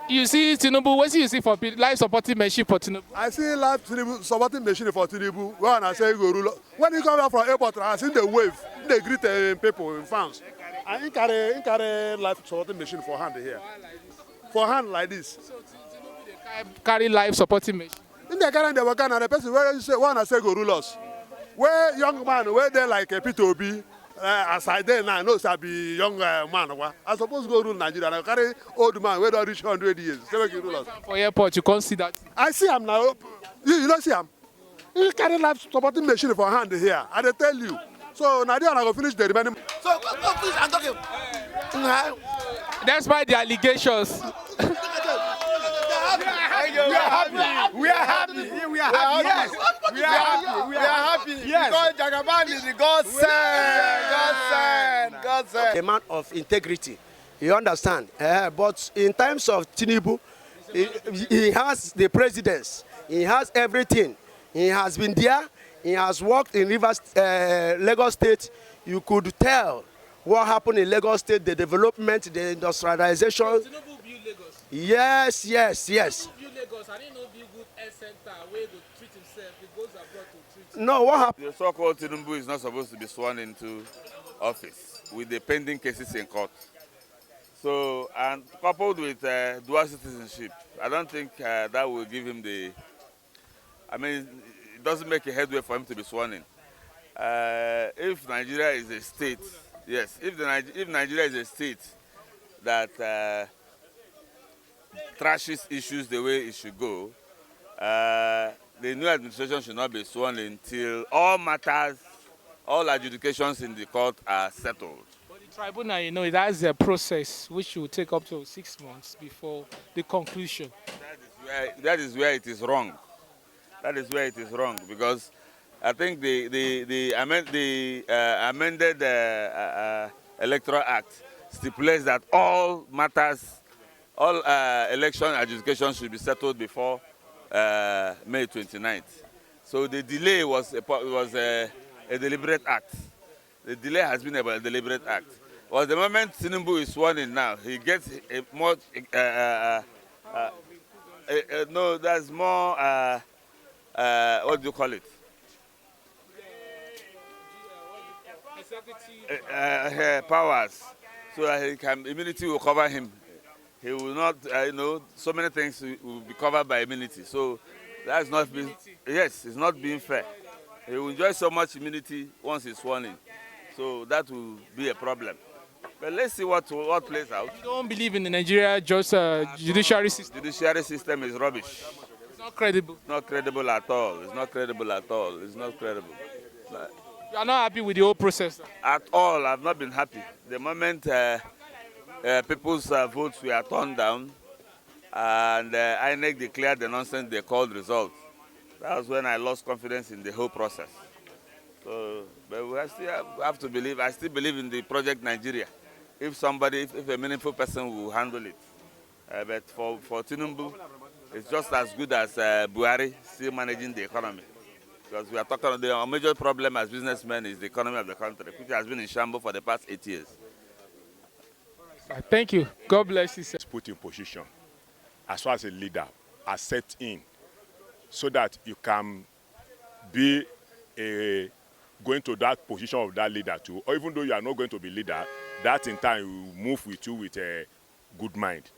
You see Tinubu, what do you see for life supporting machine for Tinubu? I see life Tinubu, supporting machine for Tinubu. When I say go rule, when he come back from airport, I see the wave, they greet people in fans. And he carry life supporting machine for hand here. For hand like this. So Tinubu they carry life supporting machine. In the carry the work and the person where you say when I say go rule us. Where young man, where they like a P2B, as I there now, no, I be young man. I suppose go rule Nigeria. I carry old man, where don't reach 100 years. Say make you rule us. For airport, you can't see that. I see him now. You don't see him. He carry life supporting machine for hand here. I dey tell you. So Nigeria I go finish the remaining. So go finish and talking. That's why the allegations. We are happy. We are happy. We are happy. Yes. We are happy. We are happy. Yes. Because Jagaban is the God sent. God sent. God sent. A man of integrity. You understand? But in times of Tinubu, he has the presidents. He has everything. He has been there. He has worked in Lagos State. You could tell what happened in Lagos State, the development, the industrialization. Tinubu build Lagos. Yes, yes, yes. Tinubu build Lagos. I didn't know build good health center where he go treat himself. He goes abroad to treat. No, what happened? The so-called Tinubu is not supposed to be sworn into office with the pending cases in court. So, and coupled with dual citizenship, I don't think that will give him the, I mean, it doesn't make a headway for him to be sworn in. If Nigeria is a state, yes, if Nigeria is a state that trashes issues the way it should go, the new administration should not be sworn in until all matters, all adjudications in the court are settled. But the tribunal, you know, it has a process which will take up to 6 months before the conclusion. That is where it is wrong. That is where it is wrong, because I think the amended Electoral Act stipulates that all matters, all election adjudications should be settled before May 29th. So the delay was a deliberate act. The delay has been a deliberate act. Well, the moment Tinubu is sworn in now, he gets a more no, there's more what do you call it? Powers, so that immunity will cover him. He will not, so many things will be covered by immunity. So that's not being, yes, it's not being fair. He will enjoy so much immunity once he's sworn in. So that will be a problem. But let's see what plays out. You don't believe in the Nigeria judiciary system? Judiciary system is rubbish. It's not credible. It's not credible at all. It's not credible at all. It's not credible. You are not happy with the whole process? At all, I've not been happy. The moment people's votes were turned down and INEC declared the nonsense they called results, that was when I lost confidence in the whole process. So, but I still have to believe, I still believe in the project Nigeria. If a meaningful person will handle it. But for Tinubu, it's just as good as Buhari still managing the economy. Because we are talking about the major problem as businessmen is the economy of the country, which has been in shambles for the past 8 years. Thank you. God bless you, sir. Put in position as far as a leader, are set in, so that you can be going to that position of that leader too. Or even though you are not going to be leader, that in time will move with you with a good mind.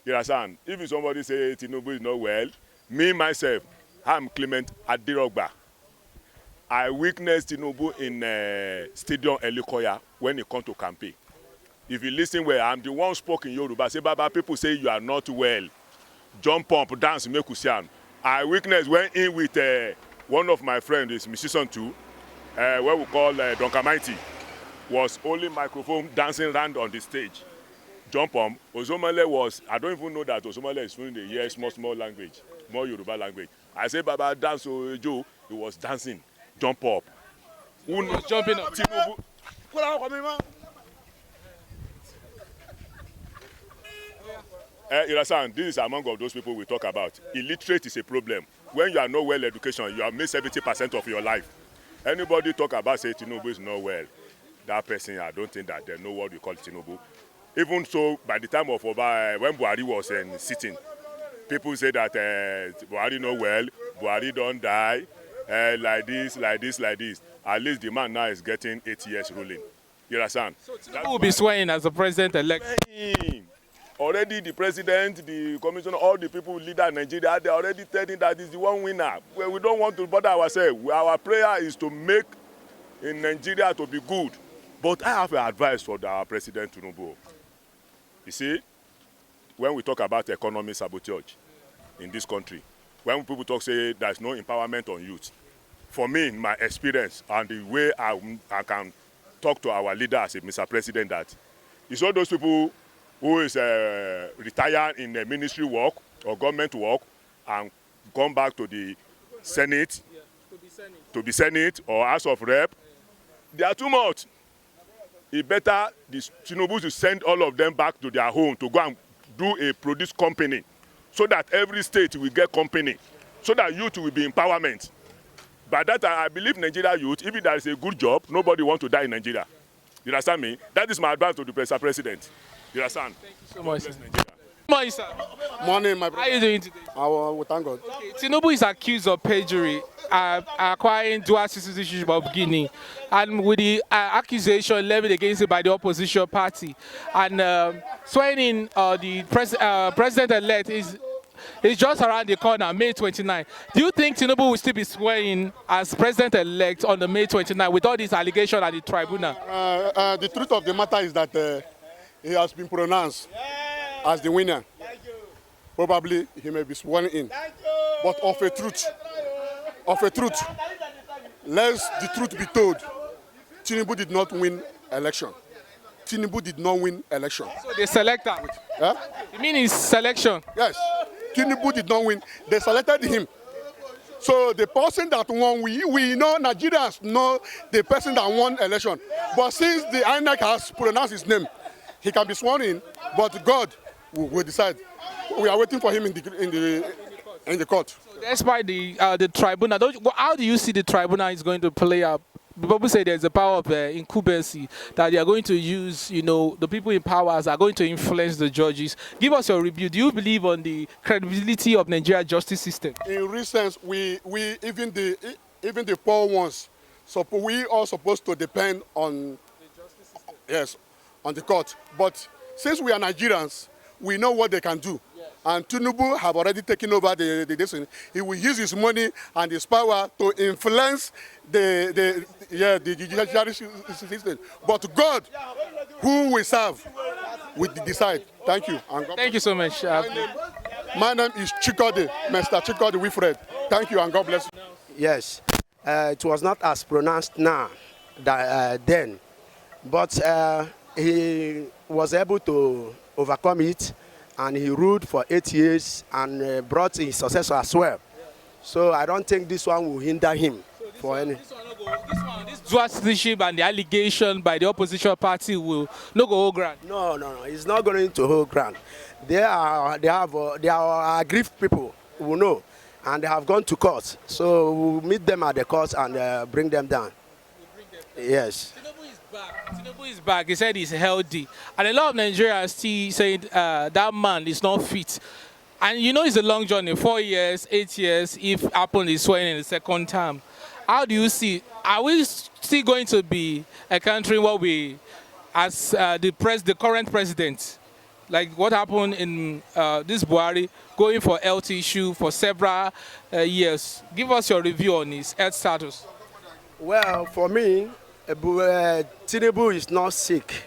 You understand? If somebody say Tinubu is not well, me myself, I'm Clement Adirogba. I witnessed Tinubu in Stadium Elikoya when he come to campaign. If you listen well, I'm the one who spoke in Yoruba. Say, Baba, people say you are not well. Jump up, dance, make usian. I witnessed went in with one of my friends, is musician too, what we call Donkamaiti, was only microphone dancing around on the stage. Jump up. Ozomale was, I don't even know that Ozomale is fluent in the small language, more Yoruba language. I say, Baba, dance, so Joe, he was dancing. Jump up. Jumping up. Tinubu. You understand? This is among of those people we talk about. Illiterate is a problem. When you are not well education, you have missed 70% of your life. Anybody talk about say Tinubu is not well, that person, I don't think that they know what we call Tinubu. Even so, by the time of when Buhari was sitting, people say that Buhari no well, Buhari don't die, like this, like this, like this. At least the man now is getting 8 years ruling. You understand? So Tinubu will be swearing as the president-elect. Already the president, the commissioner, all the people leader in Nigeria, they already telling that he's the one winner. Well, we don't want to bother ourselves. Our prayer is to make in Nigeria to be good. But I have an advice for our president Tinubu. You see, when we talk about economic sabotage in this country, when people talk, say there's no empowerment on youth, for me, in my experience and the way I can talk to our leaders, Mr. President, that it's all those people who is retired in the ministry work or government work and gone back to the Senate, to be Senate or House of Rep. They are too much. It better the Tinubu to send all of them back to their home to go and do a produce company so that every state will get company, so that youth will be empowerment. By that, I believe Nigeria youth, if there is a good job, nobody wants to die in Nigeria. You understand me? That is my advice to the president. You understand? Thank you so much, sir. Good morning, sir. Morning, my brother. How are you doing today? We thank God. Okay, Tinubu is accused of perjury, acquiring dual citizenship of Guinea, and with the accusation levied against it by the opposition party, and swearing in the president-elect is just around the corner, May 29. Do you think Tinubu will still be swearing as president-elect on the May 29 with all these allegations at the tribunal? The truth of the matter is that he has been pronounced as the winner. Probably he may be sworn in. But of a truth, lest the truth be told, Tinubu did not win election. Tinubu did not win election. So they select him? Huh? You mean his selection? Yes. Tinubu did not win. They selected him. So the person that won, we know, Nigerians know the person that won election. But since the INEC has pronounced his name, he can be sworn in, but God will decide. We are waiting for him in the court. So despite the tribunal, how do you see the tribunal is going to play out? People say there's a power of incumbency, that they are going to use, the people in powers are going to influence the judges. Give us your review. Do you believe on the credibility of Nigeria justice system? In recent, we even the poor ones, so we are supposed to depend on the justice system. Yes, on the court. But since we are Nigerians, we know what they can do. Yes. And Tinubu have already taken over the decision. He will use his money and his power to influence the judiciary system. But God, who we serve, will decide. Thank you. Thank you so much. My name is Chikode, Mr. Chikode Wilfred. Thank you and God bless you. Yes, it was not as pronounced now then, but he was able to overcome it, and he ruled for 8 years and brought his successor as well. So I don't think this one will hinder him for any. This dual citizenship and the allegation by the opposition party will not go hold ground. No, it's not going to hold ground. They are aggrieved people who know, and they have gone to court. So we'll meet them at the court and bring them down. Yes. Tinubu is back. He said he's healthy, and a lot of Nigerians still saying that man is not fit. And it's a long journey, 4 years, 8 years. If happen is swearing in the second term, how do you see? Are we still going to be a country where we, as the current president, like what happened in this Buhari, going for health issue for several years? Give us your review on his health status. Well, for me, Tinubu is not sick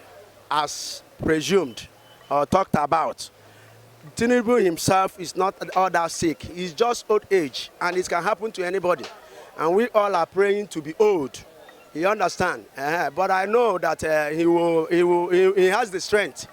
as presumed or talked about. Tinubu himself is not all that sick. He's just old age, and it can happen to anybody. And we all are praying to be old. You understand? But I know that he has the strength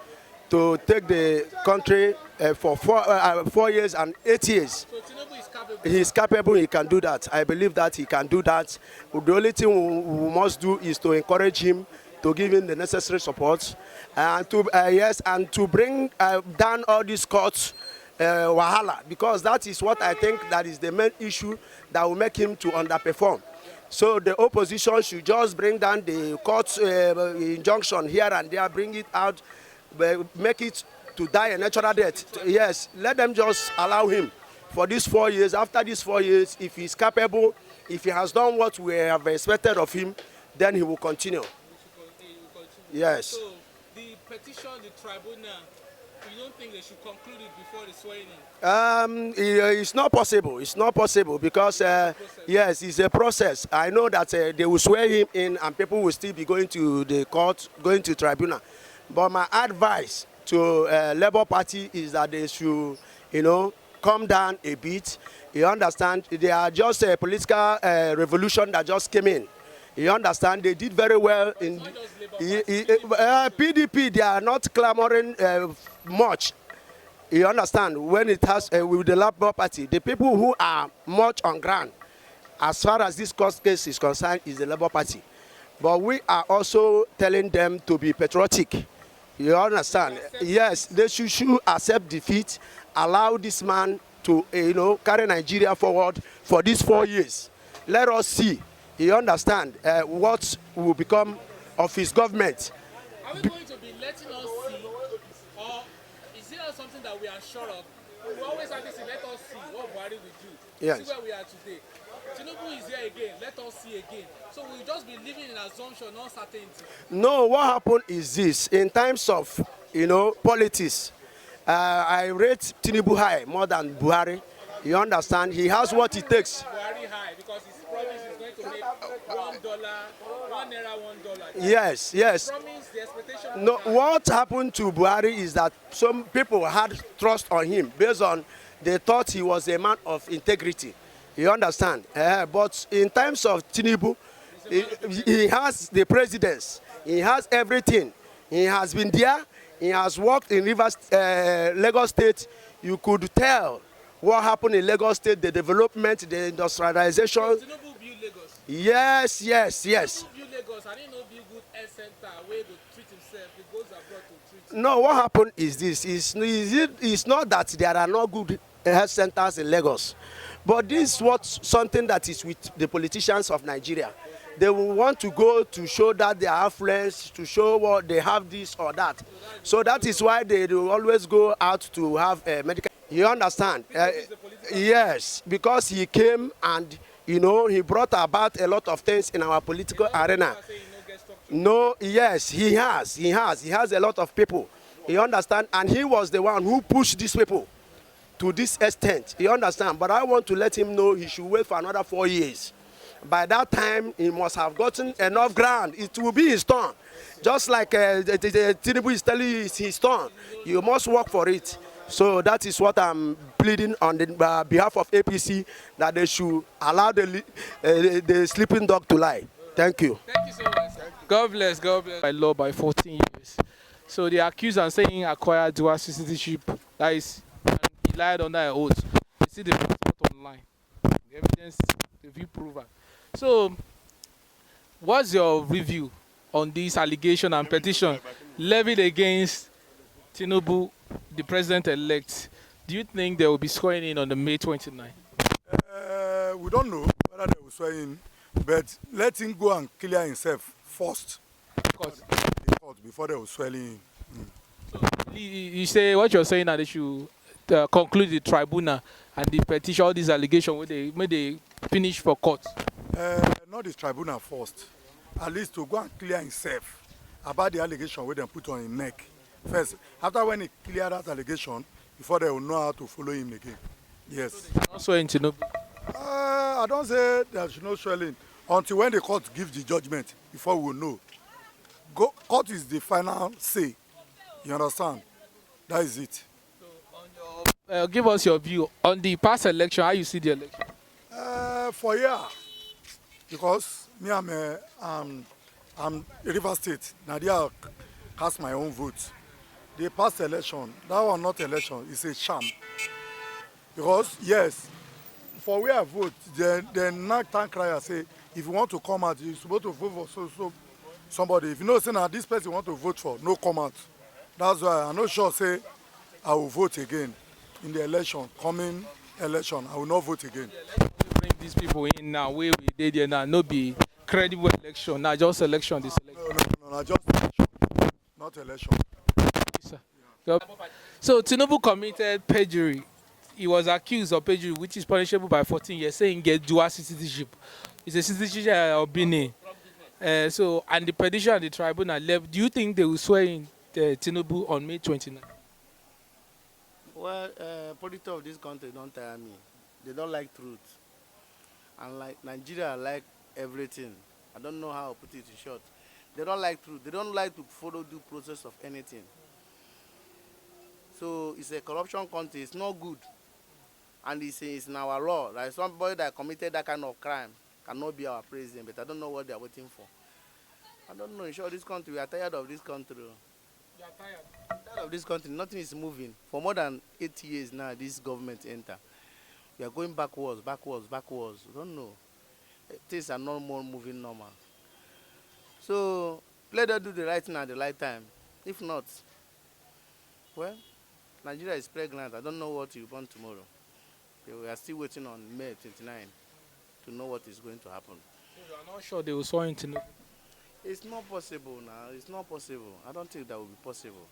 to take the country for 4 years and 8 years. So Tinubu is capable. He is capable. He can do that. I believe that he can do that. The only thing we must do is to encourage him, to give him the necessary support, and to bring down all these courts wahala, because that is what I think that is the main issue that will make him to underperform. So the opposition should just bring down the court injunction here and there, bring it out, make it to die a natural death. Yes, let them just allow him for these 4 years. After these 4 years, if he's capable, if he has done what we have expected of him, then he will continue. Yes. So the petition, the tribunal, you don't think they should conclude it before the swearing in? It's not possible. It's not possible because yes, it's a process. I know that they will swear him in, and people will still be going to the court, going to tribunal. But my advice to Labour Party is that they should, calm down a bit. You understand? They are just a political revolution that just came in. You understand? They did very well in PDP. They are not clamoring much. You understand? When it has with the Labour Party, the people who are much on ground, as far as this court case is concerned, is the Labour Party. But we are also telling them to be patriotic. You understand? Yes, they should accept defeat, allow this man to carry Nigeria forward for these 4 years. Let us see. You understand what will become of his government. Are we going to be letting us see, or is it not something that we are sure of? We always have this, let us see what Buhari will do. Yes. See where we are today. Tinubu is here again, let us see again. So we'll just be living in assumption, uncertainty. No, what happened is this. In times of, politics, I rate Tinubu high more than Buhari. You understand? He has what it takes. Buhari high because his promise is going to make $1, $1. Yes. Promise, the expectation. No, what happened to Buhari is that some people had trust on him based on they thought he was a man of integrity. You understand? But in times of Tinubu, he has the presidents. He has everything. He has been there. He has worked in Lagos State. You could tell what happened in Lagos State, the development, the industrialization. Tinubu build Lagos. Yes. Tinubu build Lagos. I didn't know build good health center where to treat himself. He goes abroad to treat. No, what happened is this. It's not that there are no good health centers in Lagos. But this is something that is with the politicians of Nigeria. They will want to go to show that they are affluent, to show what they have this or that. So that is why they will always go out to have medical. You understand? Yes, because he came and he brought about a lot of things in our political arena. No, yes, he has a lot of people. You understand? And he was the one who pushed these people to this extent. You understand? But I want to let him know he should wait for another 4 years. By that time, he must have gotten enough ground. It will be his turn. Just like Tinubu is telling you it's his turn. You must work for it. So that is what I'm pleading on the behalf of APC, that they should allow the sleeping dog to lie. Thank you. Thank you so much. God bless. By law, by 14 years. So they accuse and saying acquired dual citizenship. That is, he lied under an oath. You see the report online. The evidence, the view proven. So, what's your review on this allegation and petition levied against Tinubu, the president-elect? Do you think they will be swearing in on the May 29th? We don't know whether they will swear in, but let him go and clear himself first. Before they will swear in. So, you say what you're saying that they should conclude the tribunal and the petition, all these allegations, when they finish for court? Not the tribunal first. At least to go and clear himself about the allegation where they put on his neck. First, after when he clear that allegation, before they will know how to follow him again. Yes. So they cannot swear in Tinubu? I don't say there should no swearing until when the court gives the judgment, before we will know. Court is the final say. You understand? That is it. So on your, give us your view on the past election, how you see the election? For here, because me, I'm River State. Nadia cast my own vote. The past election, that was not election, it's a sham. Because yes, for where I vote, the knock tank crier say, if you want to come out, you're supposed to vote for somebody. If you know say now this person you want to vote for, no come out. That's why I'm not sure say I will vote again in the election, coming election. I will not vote again. Bring these people in now, where we did here now, no be credible election, not just election, this election. No, just election, not election. Thank you so So Tinubu committed perjury. He was accused of perjury, which is punishable by 14 years, saying get dual citizenship. It's a citizenship of Benin. And the petition and the tribunal left. Do you think they will swear in Tinubu on May 29? Well, politics of this country don't tire me. They don't like truth. And like Nigeria like everything. I don't know how to put it in short. They don't like truth. They don't like to follow due process of anything. So it's a corruption country. It's not good. And it's in our law. Like somebody that committed that kind of crime cannot be our president, but I don't know what they are waiting for. I don't know. In short, this country, we are tired of this country. You are tired? Tired of this country. Nothing is moving. For more than 8 years now, this government enter. We are going backwards. I don't know. Things are not more moving normal. So let us do the right thing at the right time. If not, well, Nigeria is pregnant. I don't know what you want tomorrow. We are still waiting on May 29 to know what is going to happen. You are not sure they will swear in Tinubu? It's not possible now. It's not possible. I don't think that will be possible.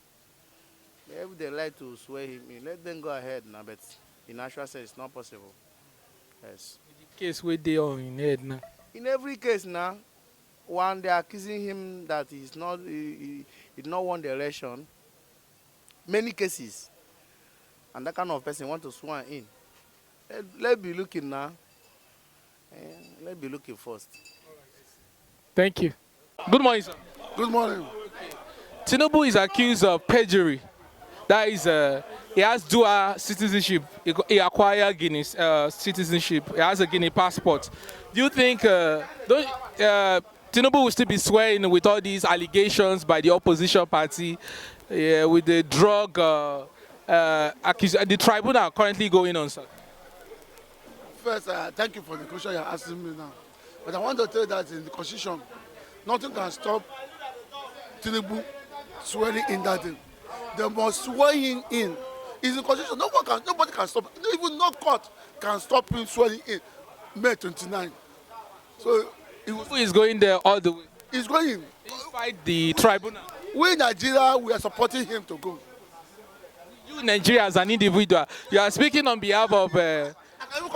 If they like to swear him in, let them go ahead now. But in actual sense, it's not possible. Yes. The case where they are in head now. In every case now, when they are accusing him that he did not won the election, many cases, and that kind of person want to swear in. Let's be looking now. Let's be looking first. Thank you. Good morning, sir. Good morning. Tinubu is accused of perjury. That is, he has dual citizenship. He acquired Guinea citizenship. He has a Guinea passport. Do you think Tinubu will still be swearing with all these allegations by the opposition party, with the drug accusation? The tribunal currently going on, sir. First, thank you for the question you're asking me now. But I want to tell you that in the Constitution, nothing can stop Tinubu swearing in that thing. They must swear him in. It's in the Constitution. Nobody can stop it. Even no court can stop him swearing in May 29. So Who is going there all the way? he's going. Despite the tribunal. We in Nigeria, we are supporting him to go. You, Nigeria, as an individual, you are speaking on behalf of. As a we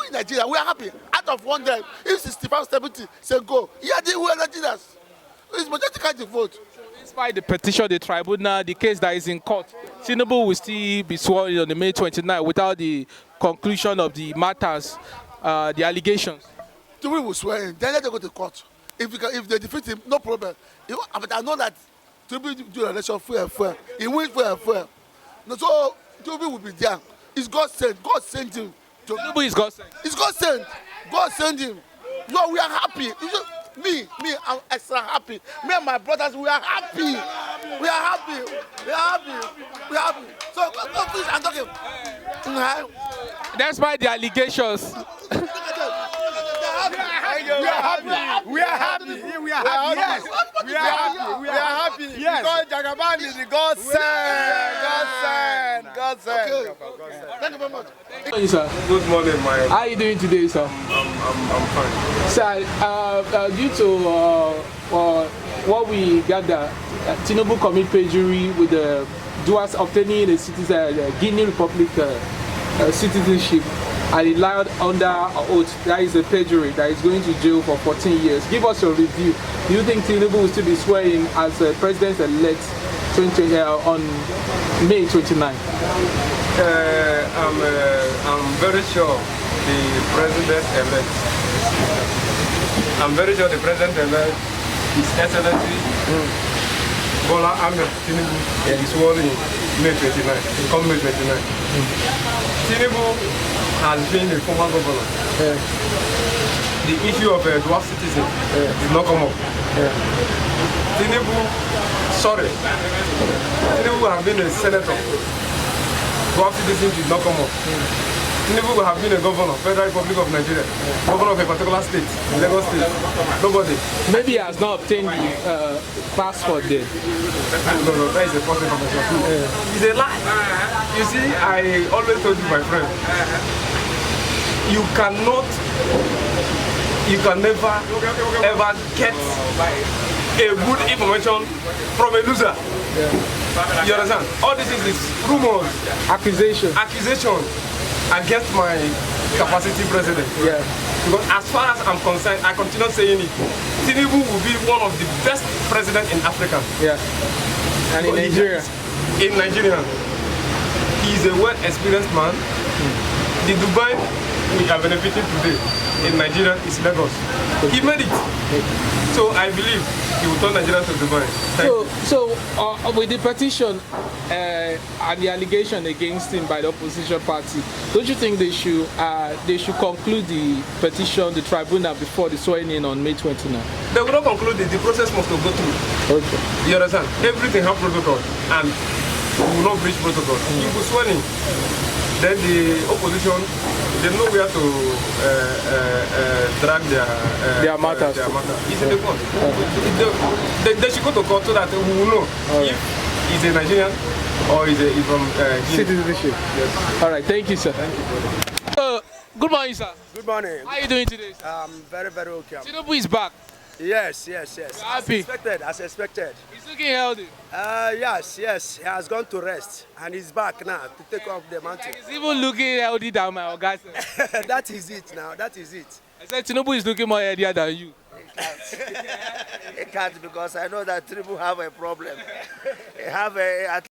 in Nigeria, we are happy. Out of 1 day, if 65, 70 say go, yeah, we are Nigerians. It's majority can't vote. Despite the petition, the tribunal, the case that is in court, Tinubu will still be sworn in on the May 29 without the conclusion of the matters, the allegations. Tinubu will swear in. Then let them go to court. If they defeat him, no problem. But I know that Tinubu do the election fair. He wins fair. No, so Tinubu will be there. It's God sent. God sent him. Tinubu is God sent. It's God sent. God sent him. No, we are happy. Me, I'm extra happy. Me and my brothers, we are happy. We are happy. So, please, I'm talking. Despite the allegations. We are happy. Yes. We are happy. Yes. Because Jagaban is the God sent. Okay. Thank you very much. Thank you, sir. Good morning, my. How are you doing today, sir? I'm fine. Sir, due to what we gather, Tinubu commit perjury with the dual obtaining the Guinea Republic citizenship, and he lied under oath. That is a perjury that is going to jail for 14 years. Give us your review. Do you think Tinubu will still be swearing as president-elect on May 29? I'm very sure the president-elect. His Excellency Bola Ahmed Tinubu is sworn in May 29. Come May 29. Tinubu has been a former governor. The issue of dual citizen did not come up. Tinubu has been a senator. Dual citizen did not come up. Tinubu have been a governor, Federal Republic of Nigeria, governor of a particular state, Lagos State. Nobody. Maybe he has not obtained the passport there. No, that is a false information. It's a lie. You see, I always told you, my friend, you can never ever get a good information from a loser. You understand? All this is rumors, Accusation. against my capacity president. Yeah. Because as far as I'm concerned, I continue saying it. Tinubu will be one of the best presidents in Africa. Yeah. And in Nigeria. In Nigeria, he is a well-experienced man. The Dubai we are benefiting today in Nigeria is Lagos. He made it. So I believe he will turn Nigeria to Dubai. So with the petition and the allegation against him by the opposition party, don't you think they should conclude the petition, the tribunal, before the swearing in on May 29? They will not conclude it. The process must go through. Okay. You understand? Everything has protocol, and we will not breach protocol. If we swear in, then the opposition, they know where to drag their matters. It's in the court. They should go to court so that we will know if he's a Nigerian or he's from citizenship. Yes. All right, thank you, sir. Thank you. Good morning, sir. Good morning. How are you doing today, sir? I'm very, very okay. Tinubu is back. Yes. Happy? As expected. He's looking healthy. Yes. He has gone to rest and he's back now to take off the mantle. He's even looking healthy than my guy. That is it now. That is it. I said Tinubu is looking more healthier than you. It can't, because I know that Tinubu have a problem. He have a